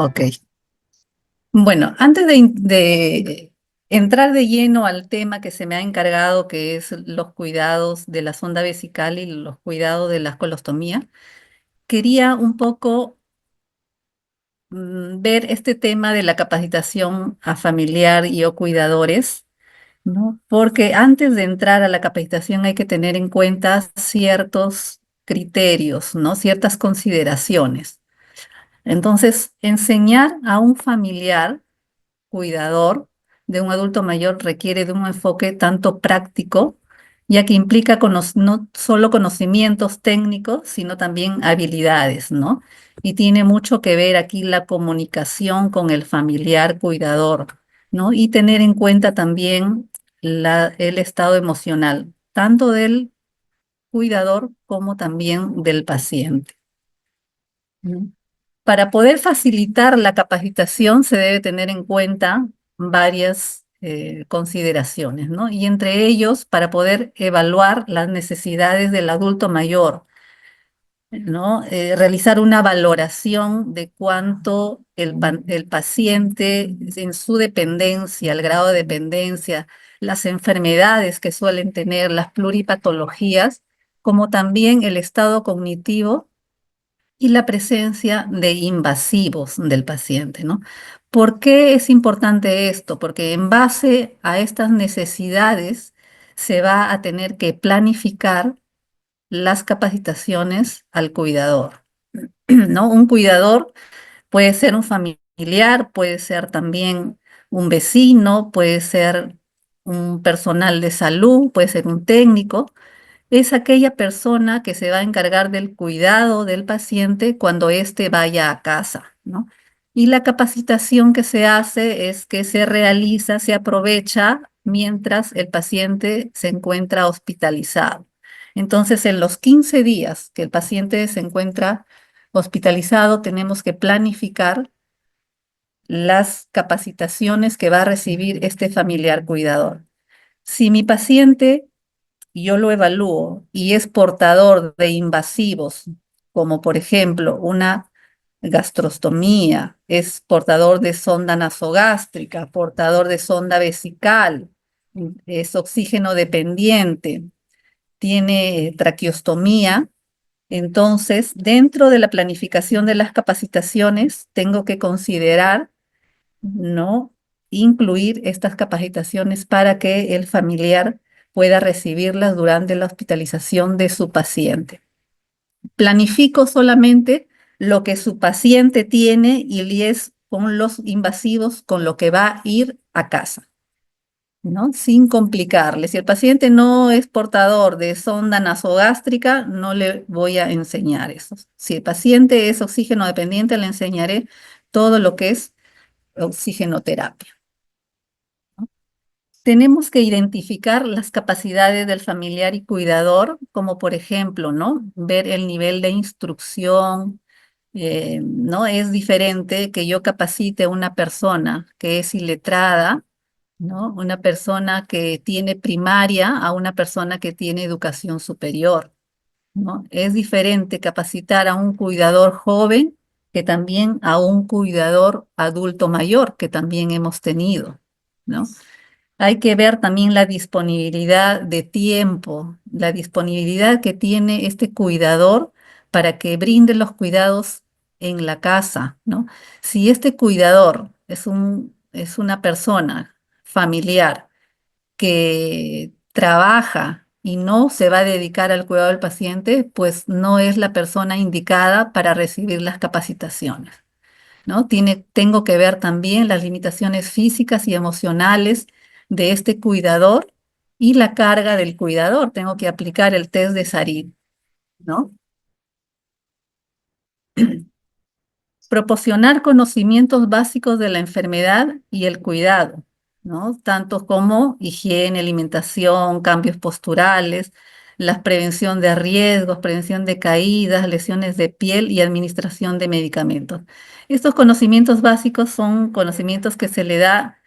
Ok. Bueno, antes de entrar de lleno al tema que se me ha encargado, que es los cuidados de la sonda vesical y los cuidados de la colostomía, quería un poco ver este tema de la capacitación a familiar y o cuidadores, ¿no? Porque antes de entrar a la capacitación hay que tener en cuenta ciertos criterios, ¿no? Ciertas consideraciones. Entonces, enseñar a un familiar cuidador de un adulto mayor requiere de un enfoque tanto práctico, ya que implica no solo conocimientos técnicos, sino también habilidades, ¿no? Y tiene mucho que ver aquí la comunicación con el familiar cuidador, ¿no? Y tener en cuenta también el estado emocional, tanto del cuidador como también del paciente. ¿No? Para poder facilitar la capacitación se debe tener en cuenta varias consideraciones, ¿no? Y entre ellos, para poder evaluar las necesidades del adulto mayor, ¿no? Realizar una valoración de cuánto el paciente en su dependencia, el grado de dependencia, las enfermedades que suelen tener, las pluripatologías, como también el estado cognitivo y la presencia de invasivos del paciente, ¿no? ¿Por qué es importante esto? Porque en base a estas necesidades se va a tener que planificar las capacitaciones al cuidador, ¿no? Un cuidador puede ser un familiar, puede ser también un vecino, puede ser un personal de salud, puede ser un técnico, es aquella persona que se va a encargar del cuidado del paciente cuando éste vaya a casa, ¿no? Y la capacitación que se hace es que se realiza, se aprovecha mientras el paciente se encuentra hospitalizado. Entonces, en los 15 días que el paciente se encuentra hospitalizado, tenemos que planificar las capacitaciones que va a recibir este familiar cuidador. Si mi paciente y yo lo evalúo y es portador de invasivos, como por ejemplo una gastrostomía, es portador de sonda nasogástrica, portador de sonda vesical, es oxígeno dependiente, tiene traqueostomía, entonces dentro de la planificación de las capacitaciones tengo que considerar, ¿no? Incluir estas capacitaciones para que el familiar pueda recibirlas durante la hospitalización de su paciente. Planifico solamente lo que su paciente tiene y es con los invasivos con lo que va a ir a casa, ¿no? Sin complicarle. Si el paciente no es portador de sonda nasogástrica, no le voy a enseñar eso. Si el paciente es oxígeno dependiente, le enseñaré todo lo que es oxigenoterapia. Tenemos que identificar las capacidades del familiar y cuidador, como por ejemplo, ¿no? Ver el nivel de instrucción, ¿no? Es diferente que yo capacite a una persona que es iletrada, ¿no? Una persona que tiene primaria a una persona que tiene educación superior, ¿no? Es diferente capacitar a un cuidador joven que también a un cuidador adulto mayor que también hemos tenido, ¿no? Hay que ver también la disponibilidad de tiempo, la disponibilidad que tiene este cuidador para que brinde los cuidados en la casa, ¿no? Si este cuidador es una persona familiar que trabaja y no se va a dedicar al cuidado del paciente, pues no es la persona indicada para recibir las capacitaciones, ¿no? Tengo que ver también las limitaciones físicas y emocionales de este cuidador y la carga del cuidador. Tengo que aplicar el test de Sarit, ¿no? Proporcionar conocimientos básicos de la enfermedad y el cuidado, ¿no? Tanto como higiene, alimentación, cambios posturales, la prevención de riesgos, prevención de caídas, lesiones de piel y administración de medicamentos. Estos conocimientos básicos son conocimientos que se le da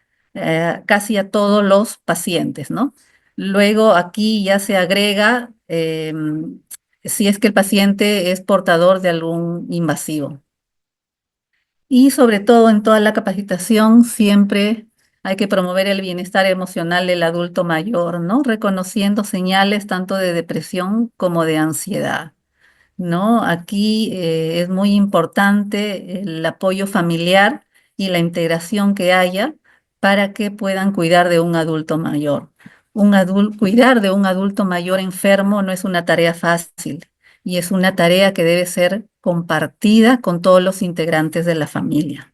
casi a todos los pacientes, ¿no? Luego aquí ya se agrega si es que el paciente es portador de algún invasivo. Y sobre todo en toda la capacitación siempre hay que promover el bienestar emocional del adulto mayor, ¿no? Reconociendo señales tanto de depresión como de ansiedad. ¿No? Aquí es muy importante el apoyo familiar y la integración que haya para que puedan cuidar de un adulto mayor. Cuidar de un adulto mayor enfermo no es una tarea fácil y es una tarea que debe ser compartida con todos los integrantes de la familia.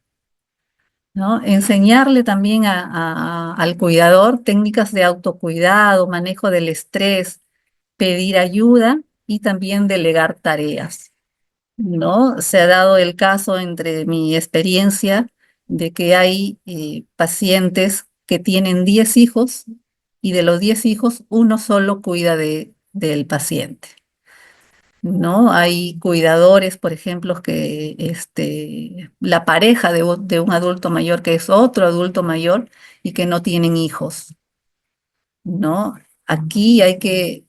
¿No? Enseñarle también al cuidador técnicas de autocuidado, manejo del estrés, pedir ayuda y también delegar tareas. ¿No? Se ha dado el caso entre mi experiencia de que hay pacientes que tienen 10 hijos y de los 10 hijos uno solo cuida del paciente. ¿No? Hay cuidadores, por ejemplo, que la pareja de un adulto mayor que es otro adulto mayor y que no tienen hijos. ¿No? Aquí hay que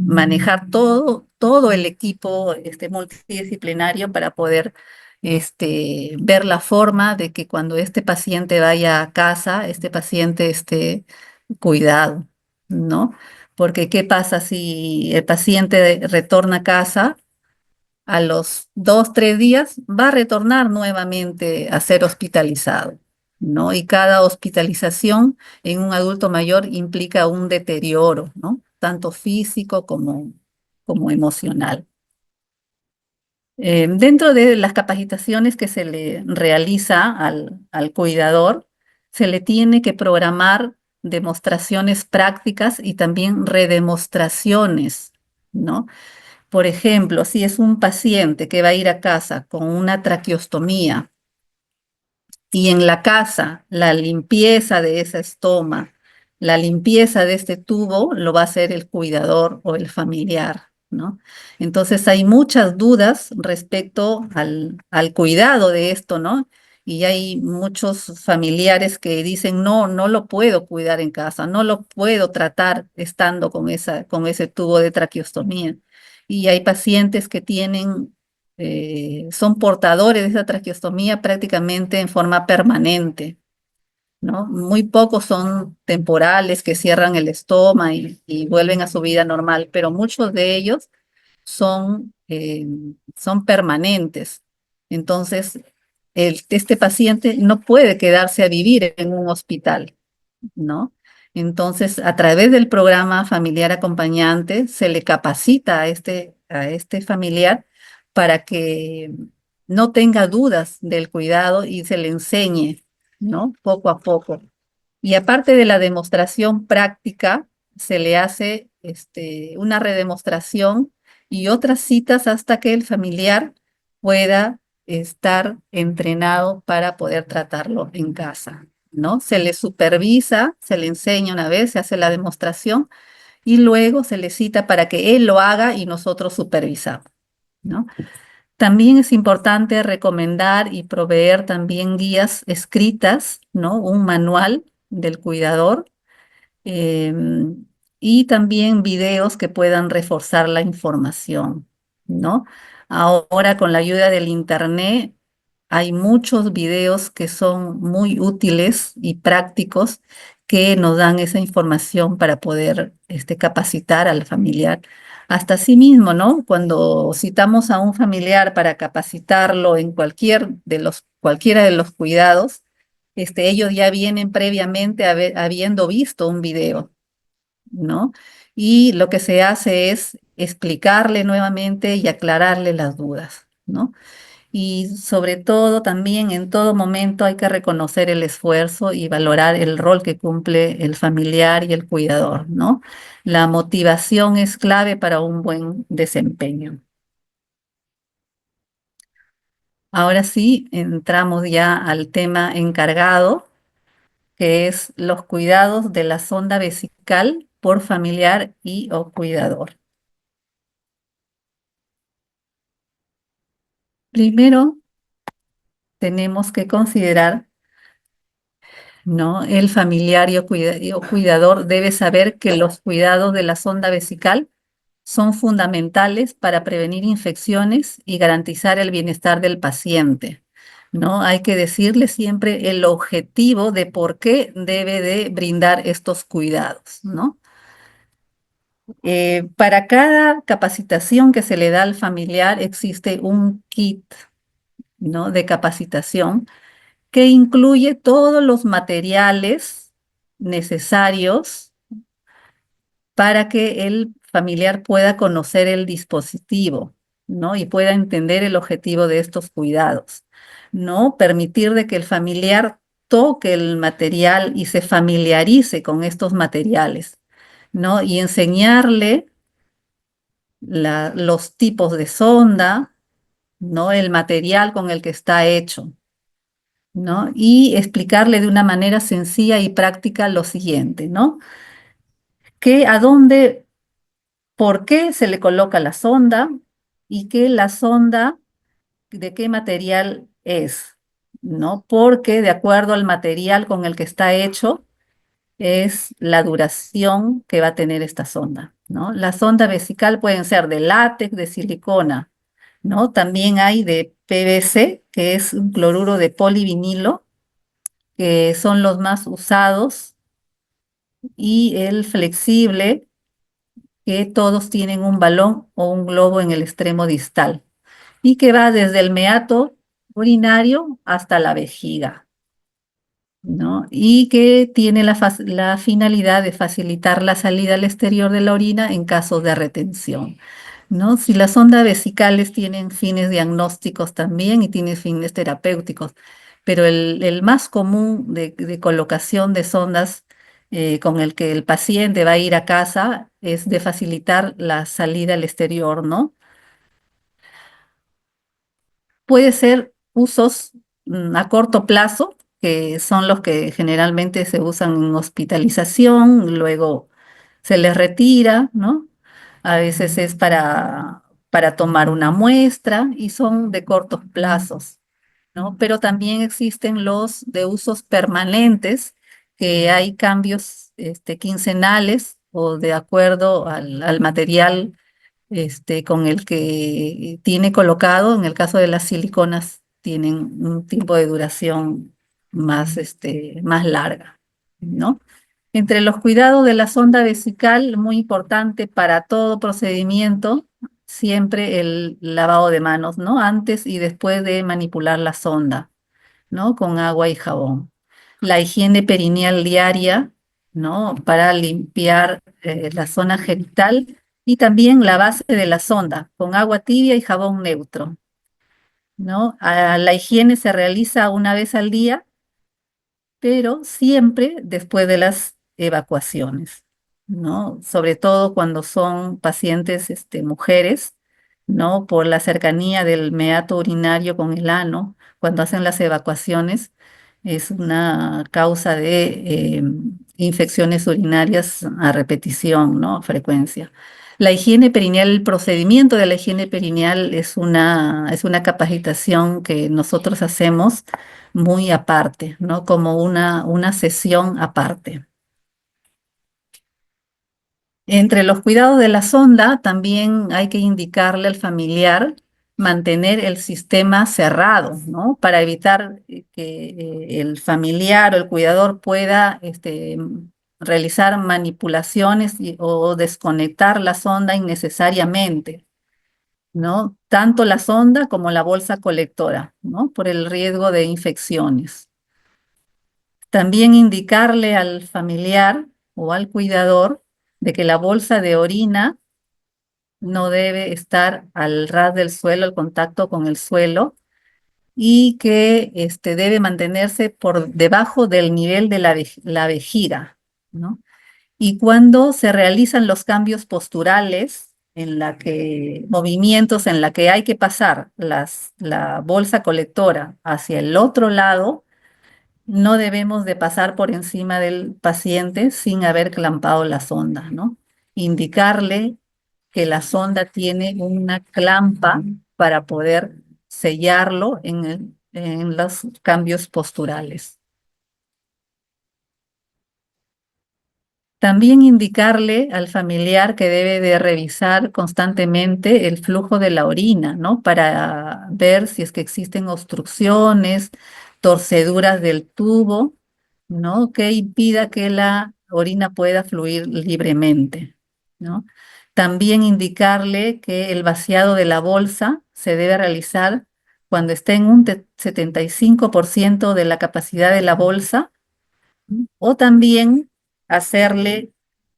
manejar todo el equipo multidisciplinario para poder ver la forma de que cuando este paciente vaya a casa, este paciente esté cuidado, ¿no? Porque ¿qué pasa si el paciente retorna a casa? A los 2, 3 días va a retornar nuevamente a ser hospitalizado, ¿no? Y cada hospitalización en un adulto mayor implica un deterioro, ¿no? Tanto físico como emocional. Dentro de las capacitaciones que se le realiza al cuidador, se le tiene que programar demostraciones prácticas y también redemostraciones, ¿no? Por ejemplo, si es un paciente que va a ir a casa con una traqueostomía y en la casa la limpieza de esa estoma, la limpieza de este tubo lo va a hacer el cuidador o el familiar, ¿no? Entonces hay muchas dudas respecto al cuidado de esto, ¿no? Y hay muchos familiares que dicen, no, no lo puedo cuidar en casa, no lo puedo tratar estando con ese tubo de traqueostomía. Y hay pacientes que son portadores de esa traqueostomía prácticamente en forma permanente, ¿no? Muy pocos son temporales que cierran el estoma y vuelven a su vida normal, pero muchos de ellos son permanentes. Entonces, este paciente no puede quedarse a vivir en un hospital. ¿No? Entonces, a través del programa familiar acompañante, se le capacita a este familiar para que no tenga dudas del cuidado y se le enseñe, ¿no? Poco a poco. Y aparte de la demostración práctica, se le hace una redemostración y otras citas hasta que el familiar pueda estar entrenado para poder tratarlo en casa, ¿no? Se le supervisa, se le enseña una vez, se hace la demostración y luego se le cita para que él lo haga y nosotros supervisamos, ¿no? También es importante recomendar y proveer también guías escritas, ¿no? Un manual del cuidador em, y también videos que puedan reforzar la información, ¿no? Ahora con la ayuda del internet hay muchos videos que son muy útiles y prácticos que nos dan esa información para poder capacitar al familiar. Hasta sí mismo, ¿no? Cuando citamos a un familiar para capacitarlo en cualquiera de los cuidados, ellos ya vienen previamente habiendo visto un video, ¿no? Y lo que se hace es explicarle nuevamente y aclararle las dudas, ¿no? Y sobre todo también en todo momento hay que reconocer el esfuerzo y valorar el rol que cumple el familiar y el cuidador, ¿no? La motivación es clave para un buen desempeño. Ahora sí, entramos ya al tema encargado, que es los cuidados de la sonda vesical por familiar y o cuidador. Primero, tenemos que considerar, ¿no? El familiar y o cuidador debe saber que los cuidados de la sonda vesical son fundamentales para prevenir infecciones y garantizar el bienestar del paciente. ¿no? Hay que decirle siempre el objetivo de por qué debe de brindar estos cuidados, ¿no? Para cada capacitación que se le da al familiar existe un kit, ¿no? De capacitación que incluye todos los materiales necesarios para que el familiar pueda conocer el dispositivo, ¿no? Y pueda entender el objetivo de estos cuidados, ¿no? Permitir de que el familiar toque el material y se familiarice con estos materiales, ¿no? Y enseñarle los tipos de sonda, ¿no? El material con el que está hecho, ¿no? Y explicarle de una manera sencilla y práctica lo siguiente, ¿no? Que a dónde, por qué se le coloca la sonda y que la sonda, de qué material es, ¿no? Porque de acuerdo al material con el que está hecho, es la duración que va a tener esta sonda, ¿no? La sonda vesical pueden ser de látex, de silicona, ¿no? También hay de PVC, que es un cloruro de polivinilo, que son los más usados, y el flexible, que todos tienen un balón o un globo en el extremo distal, y que va desde el meato urinario hasta la vejiga, ¿no? Y que tiene la finalidad de facilitar la salida al exterior de la orina en caso de retención, ¿no? Si las sondas vesicales tienen fines diagnósticos también y tienen fines terapéuticos, pero el más común de colocación de sondas con el que el paciente va a ir a casa es de facilitar la salida al exterior, ¿no? Puede ser usos a corto plazo, que son los que generalmente se usan en hospitalización, luego se les retira, ¿no? A veces es para tomar una muestra y son de cortos plazos, ¿no? Pero también existen los de usos permanentes, que hay cambios quincenales o de acuerdo al material con el que tiene colocado. En el caso de las siliconas, tienen un tiempo de duración más larga, ¿no? Entre los cuidados de la sonda vesical, muy importante para todo procedimiento, siempre el lavado de manos, ¿no? Antes y después de manipular la sonda, ¿no? Con agua y jabón. La higiene perineal diaria, ¿no? Para limpiar la zona genital y también la base de la sonda con agua tibia y jabón neutro, ¿no? La higiene se realiza una vez al día, pero siempre después de las evacuaciones, ¿no? Sobre todo cuando son pacientes, mujeres, ¿no? Por la cercanía del meato urinario con el ano, cuando hacen las evacuaciones, es una causa de infecciones urinarias a repetición, ¿no? A frecuencia. La higiene perineal, el procedimiento de la higiene perineal es una capacitación que nosotros hacemos muy aparte, ¿no? Como una sesión aparte. Entre los cuidados de la sonda, también hay que indicarle al familiar mantener el sistema cerrado, ¿no? Para evitar que el familiar o el cuidador pueda realizar manipulaciones o desconectar la sonda innecesariamente, ¿no? Tanto la sonda como la bolsa colectora, ¿no? Por el riesgo de infecciones. También indicarle al familiar o al cuidador de que la bolsa de orina no debe estar al ras del suelo, al contacto con el suelo, y que debe mantenerse por debajo del nivel de la vejiga, ¿no? Y cuando se realizan los cambios posturales, movimientos en la que hay que pasar la bolsa colectora hacia el otro lado, no debemos de pasar por encima del paciente sin haber clampado la sonda, ¿no? Indicarle que la sonda tiene una clampa para poder sellarlo en los cambios posturales. También indicarle al familiar que debe de revisar constantemente el flujo de la orina, ¿no? Para ver si es que existen obstrucciones, torceduras del tubo, ¿no? Que impida que la orina pueda fluir libremente, ¿no? También indicarle que el vaciado de la bolsa se debe realizar cuando esté en un 75% de la capacidad de la bolsa, o también hacerle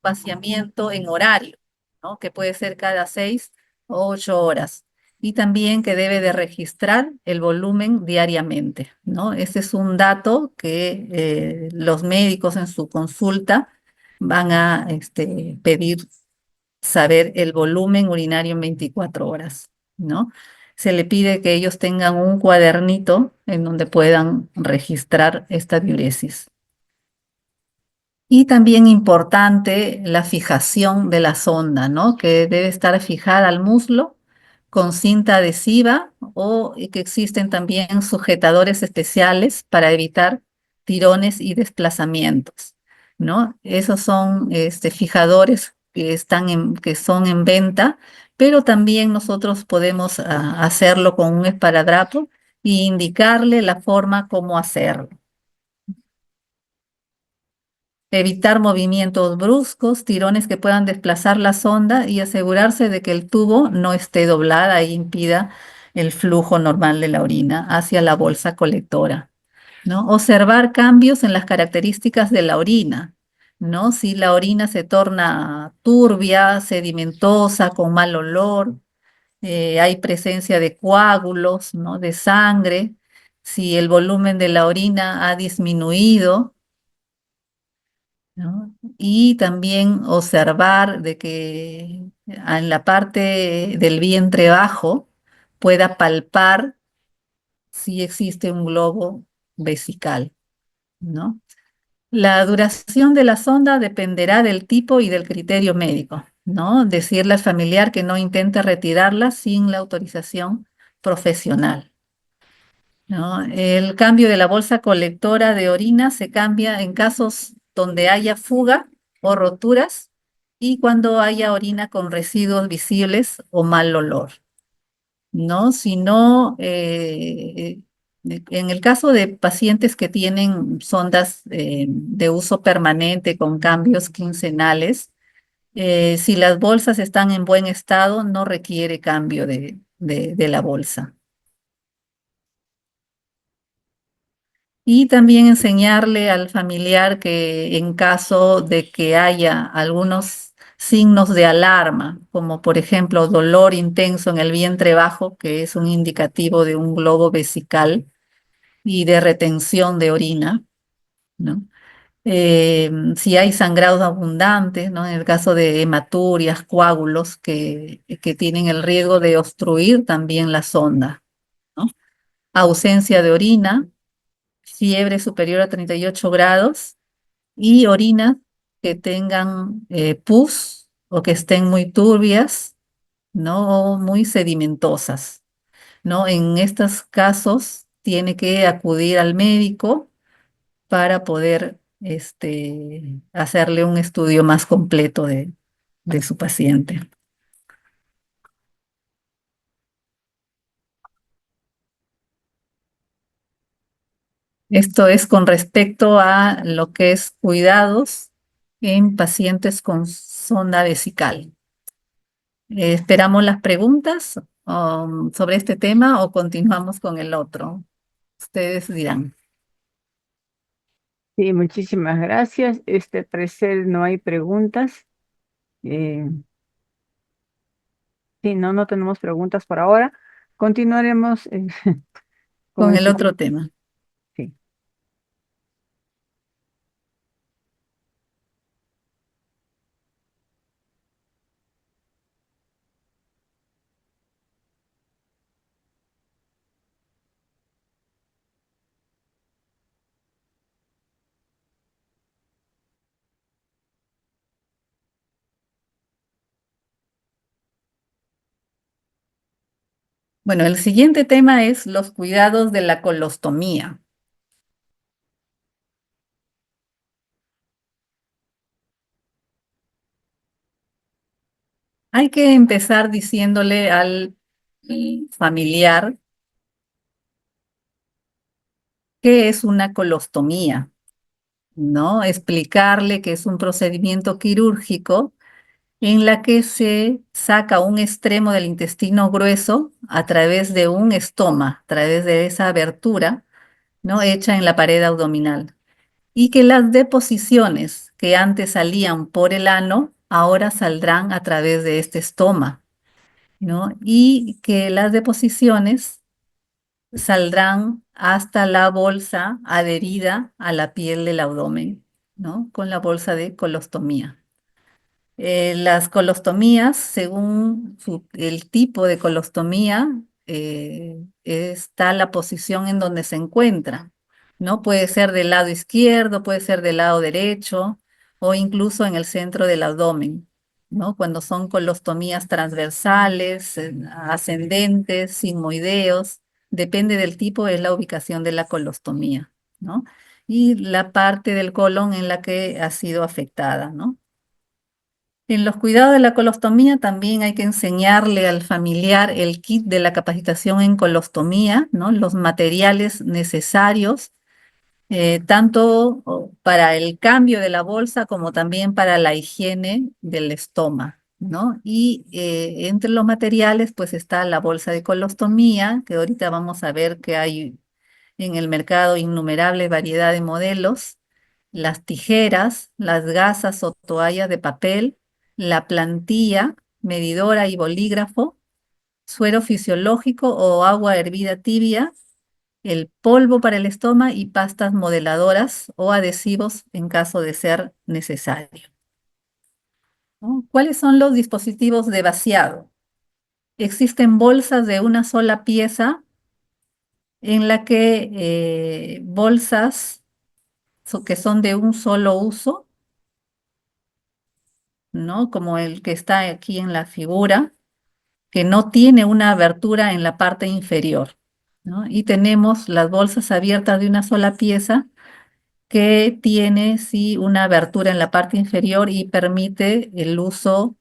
vaciamiento en horario, ¿no? Que puede ser cada 6 o 8 horas. Y también que debe de registrar el volumen diariamente, ¿no? Ese es un dato que los médicos en su consulta van a pedir saber el volumen urinario en 24 horas, ¿no? Se le pide que ellos tengan un cuadernito en donde puedan registrar esta diuresis. Y también importante la fijación de la sonda, ¿no? Que debe estar fijada al muslo con cinta adhesiva y que existen también sujetadores especiales para evitar tirones y desplazamientos, ¿no? Esos son fijadores que son en venta, pero también nosotros podemos hacerlo con un esparadrapo e indicarle la forma como hacerlo. Evitar movimientos bruscos, tirones que puedan desplazar la sonda y asegurarse de que el tubo no esté doblada e impida el flujo normal de la orina hacia la bolsa colectora, ¿no? Observar cambios en las características de la orina, ¿no? Si la orina se torna turbia, sedimentosa, con mal olor, hay presencia de coágulos, ¿no? De sangre, si el volumen de la orina ha disminuido, ¿no? Y también observar de que en la parte del vientre bajo pueda palpar si existe un globo vesical, ¿no? La duración de la sonda dependerá del tipo y del criterio médico, ¿no? Decirle al familiar que no intente retirarla sin la autorización profesional, ¿no? El cambio de la bolsa colectora de orina se cambia en casos donde haya fuga o roturas y cuando haya orina con residuos visibles o mal olor, ¿no? Si no, en el caso de pacientes que tienen sondas de uso permanente con cambios quincenales, si las bolsas están en buen estado, no requiere cambio de la bolsa. Y también enseñarle al familiar que en caso de que haya algunos signos de alarma, como por ejemplo dolor intenso en el vientre bajo, que es un indicativo de un globo vesical y de retención de orina, ¿no? Si hay sangrados abundantes, ¿no? En el caso de hematurias, coágulos que tienen el riesgo de obstruir también la sonda, ¿no? Ausencia de orina, fiebre superior a 38 grados y orinas que tengan pus o que estén muy turbias, ¿no? O muy sedimentosas, ¿no? En estos casos tiene que acudir al médico para poder hacerle un estudio más completo de su paciente. Esto es con respecto a lo que es cuidados en pacientes con sonda vesical. Esperamos las preguntas sobre este tema o continuamos con el otro. Ustedes dirán. Sí, muchísimas gracias. Al parecer no hay preguntas. Eh, sí, no, no tenemos preguntas por ahora. Continuaremos con Con el el siguiente. otro tema. Sí. Bueno, el siguiente tema es los cuidados de la colostomía. Hay que empezar diciéndole al familiar qué es una colostomía, ¿no? Explicarle que es un procedimiento quirúrgico en la que se saca un extremo del intestino grueso a través de un estoma, a través de esa abertura, ¿no? Hecha en la pared abdominal. Y que las deposiciones que antes salían por el ano, ahora saldrán a través de este estoma, ¿no? Y que las deposiciones saldrán hasta la bolsa adherida a la piel del abdomen, ¿no? Con la bolsa de colostomía. Las colostomías, según el tipo de colostomía, está la posición en donde se encuentra, ¿no? Puede ser del lado izquierdo, puede ser del lado derecho o incluso en el centro del abdomen, ¿no? Cuando son colostomías transversales, ascendentes, sigmoideos, depende del tipo, es la ubicación de la colostomía, ¿no? Y la parte del colon en la que ha sido afectada, ¿no? En los cuidados de la colostomía también hay que enseñarle al familiar el kit de la capacitación en colostomía, ¿no? Los materiales necesarios, tanto para el cambio de la bolsa como también para la higiene del estómago, ¿no? Y entre los materiales pues está la bolsa de colostomía, que ahorita vamos a ver que hay en el mercado innumerable variedad de modelos, las tijeras, las gasas o toallas de papel, la plantilla, medidora y bolígrafo, suero fisiológico o agua hervida tibia, el polvo para el estómago y pastas modeladoras o adhesivos en caso de ser necesario, ¿no? ¿Cuáles son los dispositivos de vaciado? Existen bolsas de una sola pieza en la que bolsas que son de un solo uso, ¿no? Como el que está aquí en la figura, que no tiene una abertura en la parte inferior, ¿no? Y tenemos las bolsas abiertas de una sola pieza que tiene, sí, una abertura en la parte inferior y permite el uso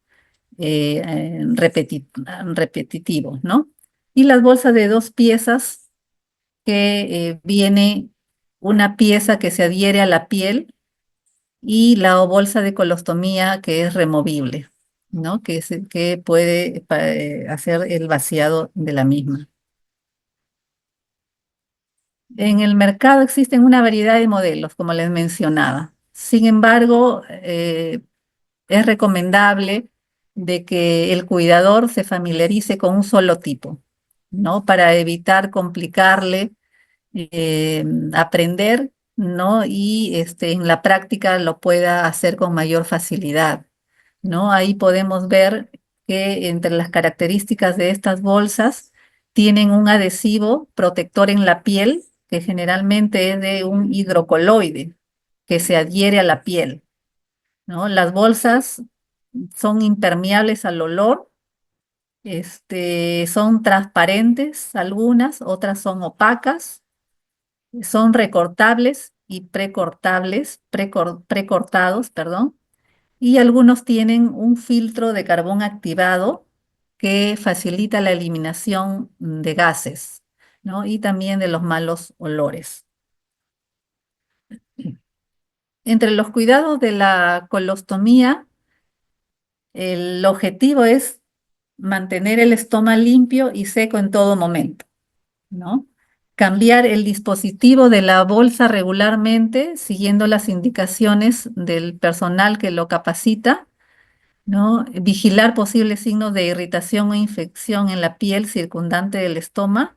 repetitivo, ¿no? Y las bolsas de dos piezas que viene una pieza que se adhiere a la piel y la bolsa de colostomía que es removible, ¿no? Que puede hacer el vaciado de la misma. En el mercado existen una variedad de modelos, como les mencionaba. Sin embargo, es recomendable de que el cuidador se familiarice con un solo tipo, ¿no? Para evitar complicarle aprender, ¿no? Y en la práctica lo pueda hacer con mayor facilidad, ¿no? Ahí podemos ver que entre las características de estas bolsas tienen un adhesivo protector en la piel, que generalmente es de un hidrocoloide, que se adhiere a la piel, ¿no? Las bolsas son impermeables al olor, son transparentes algunas, otras son opacas, son recortables y precortados, perdón, y algunos tienen un filtro de carbón activado que facilita la eliminación de gases, ¿no? Y también de los malos olores. Entre los cuidados de la colostomía, el objetivo es mantener el estómago limpio y seco en todo momento, ¿no? Cambiar el dispositivo de la bolsa regularmente, siguiendo las indicaciones del personal que lo capacita, ¿no? Vigilar posibles signos de irritación o infección en la piel circundante del estómago,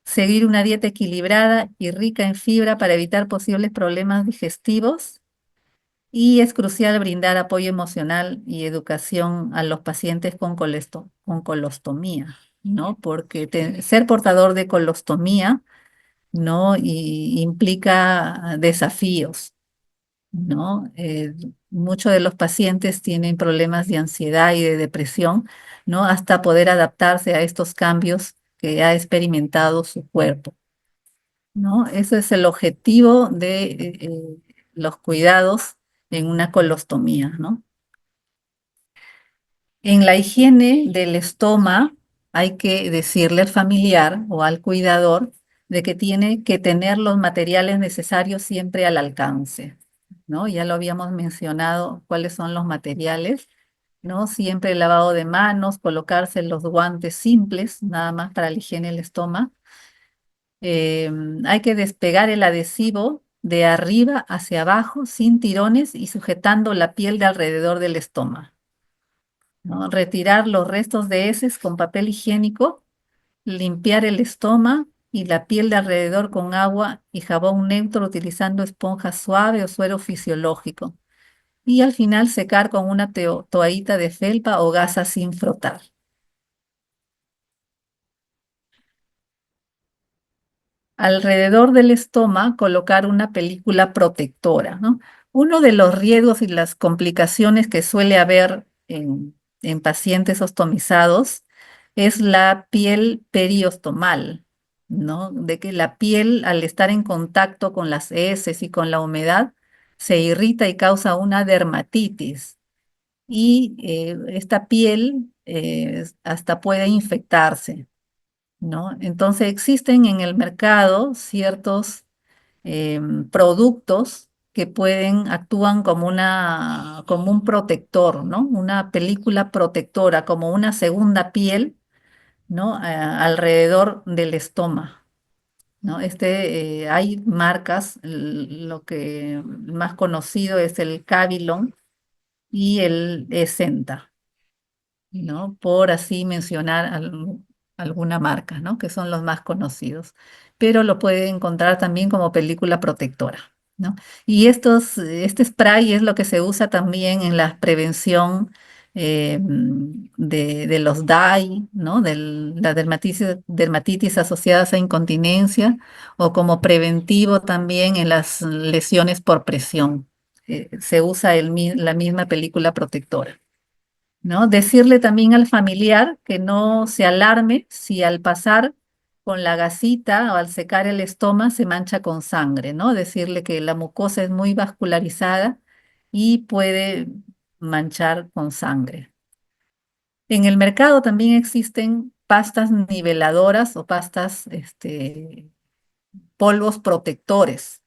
seguir una dieta equilibrada y rica en fibra para evitar posibles problemas digestivos. Y es crucial brindar apoyo emocional y educación a los pacientes con colostomía, ¿no? Porque ser portador de colostomía, ¿no? Implica desafíos, ¿no? Muchos de los pacientes tienen problemas de ansiedad y de depresión, ¿no? Hasta poder adaptarse a estos cambios que ha experimentado su cuerpo, ¿no? Ese es el objetivo de los cuidados en una colostomía, ¿no? En la higiene del estómago hay que decirle al familiar o al cuidador de que tiene que tener los materiales necesarios siempre al alcance, ¿no? Ya lo habíamos mencionado cuáles son los materiales, ¿no? Siempre el lavado de manos, colocarse los guantes simples, nada más para la higiene del estómago. Hay que despegar el adhesivo de arriba hacia abajo sin tirones y sujetando la piel de alrededor del estómago, ¿no? Retirar los restos de heces con papel higiénico, limpiar el estómago y la piel de alrededor con agua y jabón neutro utilizando esponja suave o suero fisiológico. Y al final secar con una toallita de felpa o gasa sin frotar. Alrededor del estómago colocar una película protectora, ¿no? Uno de los riesgos y las complicaciones que suele haber en pacientes ostomizados es la piel periostomal, ¿no? De que la piel al estar en contacto con las heces y con la humedad se irrita y causa una dermatitis. Y esta piel hasta puede infectarse, ¿no? Entonces existen en el mercado ciertos productos que actúan como como un protector, ¿no? Una película protectora, como una segunda piel, ¿no? Alrededor del estómago, ¿no? Hay marcas, lo que más conocido es el Cavilon y el Esenta, ¿no? Por así mencionar alguna marca, ¿no? Que son los más conocidos, pero lo puede encontrar también como película protectora, ¿no? Y este spray es lo que se usa también en la prevención de los DAI, ¿no? De la dermatitis asociadas a incontinencia o como preventivo también en las lesiones por presión. Se usa la misma película protectora, ¿no? Decirle también al familiar que no se alarme si al pasar con la gasita o al secar el estómago se mancha con sangre, ¿no? Decirle que la mucosa es muy vascularizada y puede manchar con sangre. En el mercado también existen pastas niveladoras o pastas, polvos protectores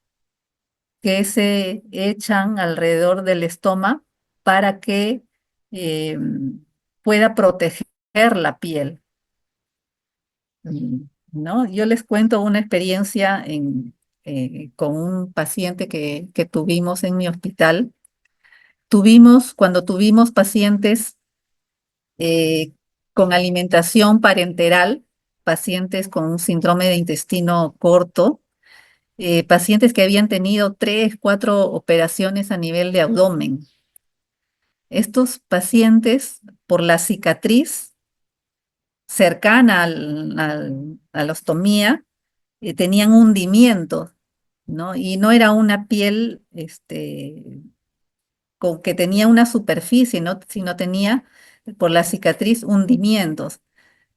que se echan alrededor del estómago para que eh, pueda proteger la piel, ¿no? Yo les cuento una experiencia con un paciente que tuvimos en mi hospital. Cuando tuvimos pacientes eh, con alimentación parenteral, pacientes con un síndrome de intestino corto, pacientes que habían tenido 3, 4 operaciones a nivel de abdomen. Estos pacientes, por la cicatriz cercana a la ostomía, tenían hundimiento, ¿no? Y no era una piel que tenía una superficie, ¿no? Sino tenía por la cicatriz hundimientos.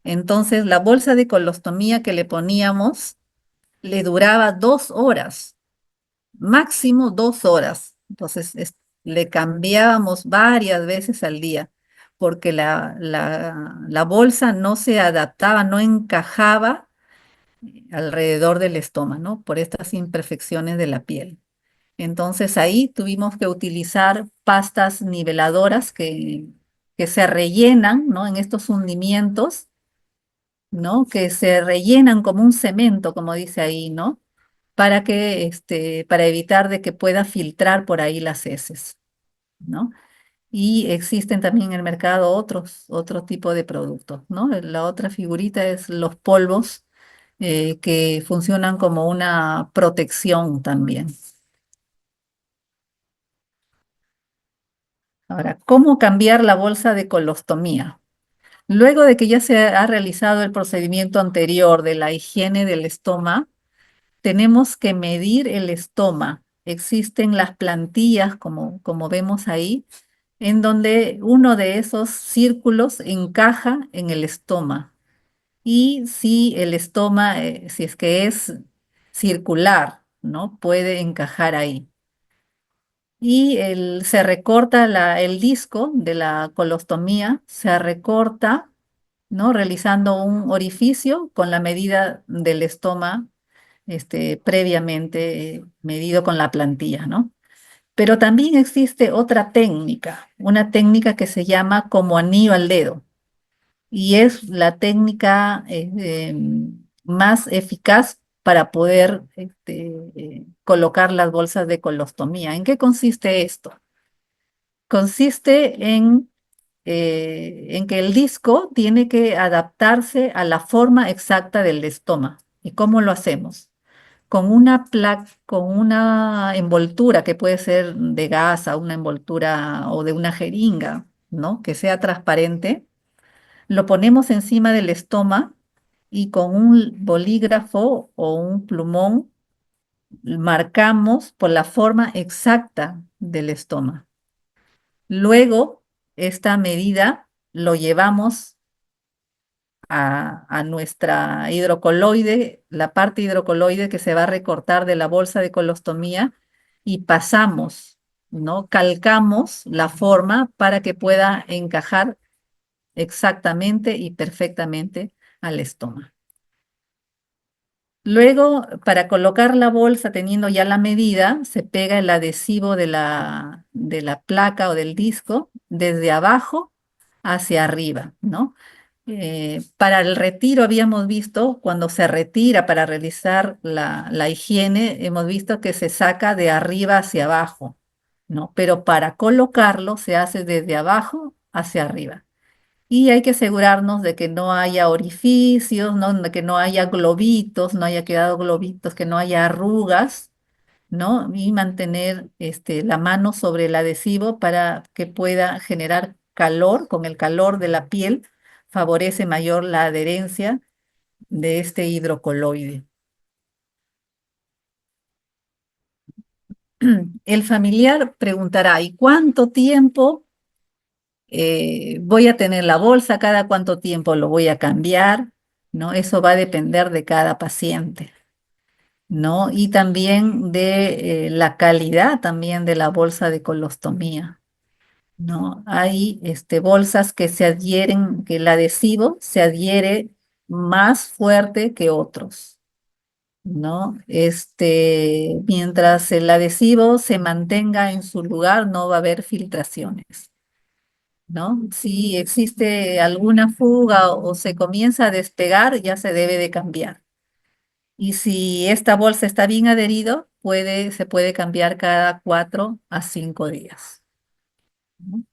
Entonces, la bolsa de colostomía que le poníamos le duraba 2 horas, máximo 2 horas. Entonces, le cambiábamos varias veces al día porque la bolsa no se adaptaba, no encajaba alrededor del estómago, ¿no? Por estas imperfecciones de la piel. Entonces ahí tuvimos que utilizar pastas niveladoras que se rellenan, ¿no? En estos hundimientos, ¿no? Que se rellenan como un cemento, como dice ahí, ¿no? Para evitar de que pueda filtrar por ahí las heces, ¿no? Y existen también en el mercado otro tipo de productos, ¿no? La otra figurita es los polvos que funcionan como una protección también. Ahora, ¿cómo cambiar la bolsa de colostomía? Luego de que ya se ha realizado el procedimiento anterior de la higiene del estómago, tenemos que medir el estómago. Existen las plantillas, como vemos ahí, en donde uno de esos círculos encaja en el estómago. Y si el estómago, si es que es circular, ¿no? Puede encajar ahí. y se recorta el disco de la colostomía, se recorta, ¿no? Realizando un orificio con la medida del estoma, previamente medido con la plantilla, ¿no? Pero también existe otra técnica, una técnica que se llama como anillo al dedo, y es la técnica más eficaz para poder colocar las bolsas de colostomía. ¿En qué consiste esto? Consiste en que el disco tiene que adaptarse a la forma exacta del estoma. ¿Y cómo lo hacemos? Con una placa, con una envoltura que puede ser de gasa, una envoltura o de una jeringa, ¿no? Que sea transparente, lo ponemos encima del estoma y con un bolígrafo o un plumón marcamos por la forma exacta del estoma. Luego, esta medida lo llevamos a nuestra hidrocoloide, la parte hidrocoloide que se va a recortar de la bolsa de colostomía y pasamos, ¿no? Calcamos la forma para que pueda encajar exactamente y perfectamente al estómago. Luego, para colocar la bolsa, teniendo ya la medida, se pega el adhesivo de la placa o del disco desde abajo hacia arriba, ¿no? Para el retiro habíamos visto, cuando se retira para realizar la higiene, hemos visto que se saca de arriba hacia abajo, ¿no? Pero para colocarlo se hace desde abajo hacia arriba. Y hay que asegurarnos de que no haya orificios, ¿no? De que no haya globitos, no haya quedado globitos, que no haya arrugas, ¿no? Y mantener la mano sobre el adhesivo para que pueda generar calor. Con el calor de la piel favorece mayor la adherencia de este hidrocoloide. El familiar preguntará, ¿y cuánto tiempo voy a tener la bolsa? ¿Cada cuánto tiempo lo voy a cambiar? ¿No? Eso va a depender de cada paciente, ¿no? Y también de la calidad también de la bolsa de colostomía, ¿no? Hay bolsas que se adhieren, que el adhesivo se adhiere más fuerte que otros, ¿no? Mientras el adhesivo se mantenga en su lugar, no va a haber filtraciones, ¿no? Si existe alguna fuga o se comienza a despegar, ya se debe de cambiar. Y si esta bolsa está bien adherido, se puede cambiar cada 4 a 5 días, ¿no?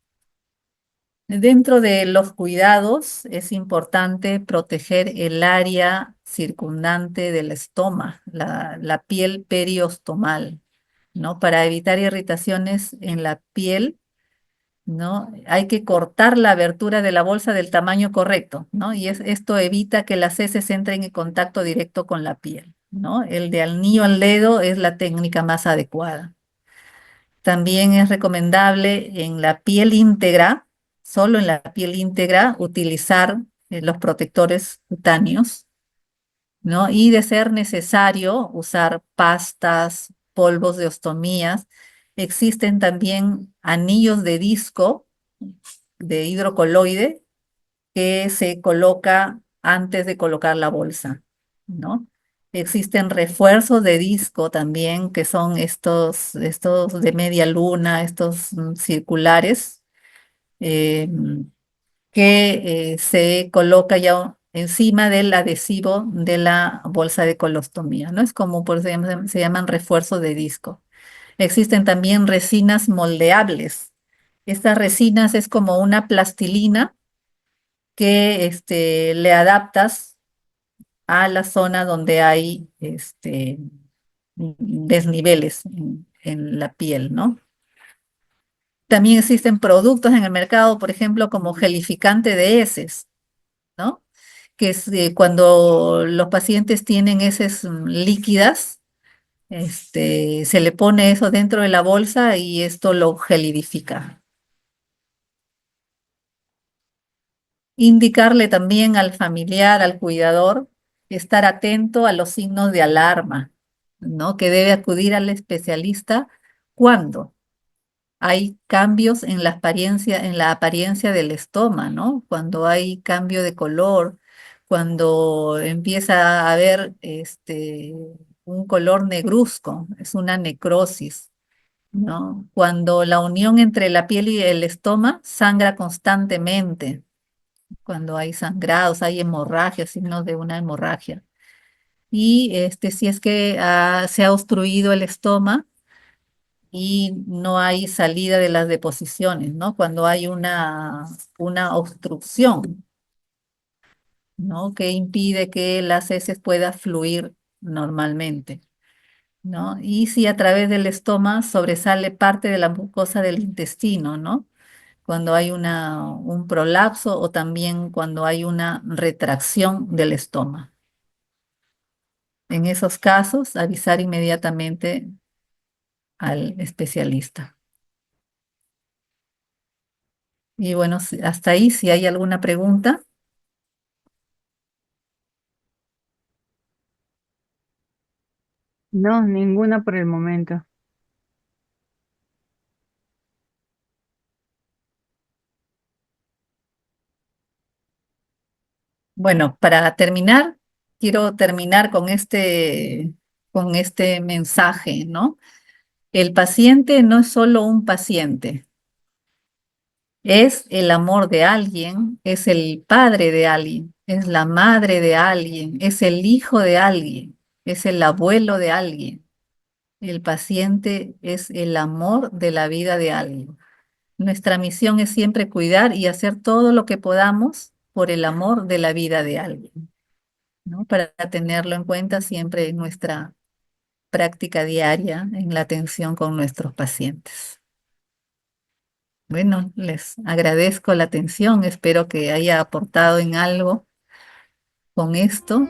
Dentro de los cuidados es importante proteger el área circundante del estoma, la piel periostomal, ¿no? Para evitar irritaciones en la piel, ¿no? Hay que cortar la abertura de la bolsa del tamaño correcto, ¿no? Y esto evita que las heces entren en contacto directo con la piel, ¿no? El de anillo al dedo es la técnica más adecuada. También es recomendable en la piel íntegra, solo en la piel íntegra, utilizar los protectores cutáneos, ¿no? Y de ser necesario, usar pastas, polvos de ostomías. Existen también anillos de disco de hidrocoloide que se coloca antes de colocar la bolsa, ¿no? Existen refuerzos de disco también, que son estos de media luna, estos circulares, eh, que se coloca ya encima del adhesivo de la bolsa de colostomía, ¿no? Es como por ejemplo, se llaman refuerzos de disco. Existen también resinas moldeables. Estas resinas es como una plastilina que le adaptas a la zona donde hay desniveles en la piel, ¿no? También existen productos en el mercado, por ejemplo, como gelificante de heces, ¿no? Que es cuando los pacientes tienen heces líquidas, se le pone eso dentro de la bolsa y esto lo gelidifica. Indicarle también al familiar, al cuidador, estar atento a los signos de alarma, ¿no? Que debe acudir al especialista. ¿Cuándo? hay cambios en la apariencia del estoma, ¿no? Cuando hay cambio de color, cuando empieza a haber un color negruzco, es una necrosis, ¿no? Cuando la unión entre la piel y el estoma sangra constantemente, cuando hay sangrados, hay hemorragia, signos de una hemorragia. Y si es que se ha obstruido el estoma y no hay salida de las deposiciones, ¿no? Cuando hay una obstrucción, ¿no? Que impide que las heces pueda fluir normalmente, ¿no? Y si a través del estoma sobresale parte de la mucosa del intestino, ¿no? Cuando hay un prolapso o también cuando hay una retracción del estoma. En esos casos, avisar inmediatamente al especialista. Y bueno, hasta ahí, si hay alguna pregunta. No, ninguna por el momento. Bueno, para terminar, quiero terminar con este mensaje, ¿no? El paciente no es solo un paciente, es el amor de alguien, es el padre de alguien, es la madre de alguien, es el hijo de alguien, es el abuelo de alguien. El paciente es el amor de la vida de alguien. Nuestra misión es siempre cuidar y hacer todo lo que podamos por el amor de la vida de alguien, ¿no? Para tenerlo en cuenta siempre en nuestra práctica diaria en la atención con nuestros pacientes. Bueno, les agradezco la atención, espero que haya aportado en algo con esto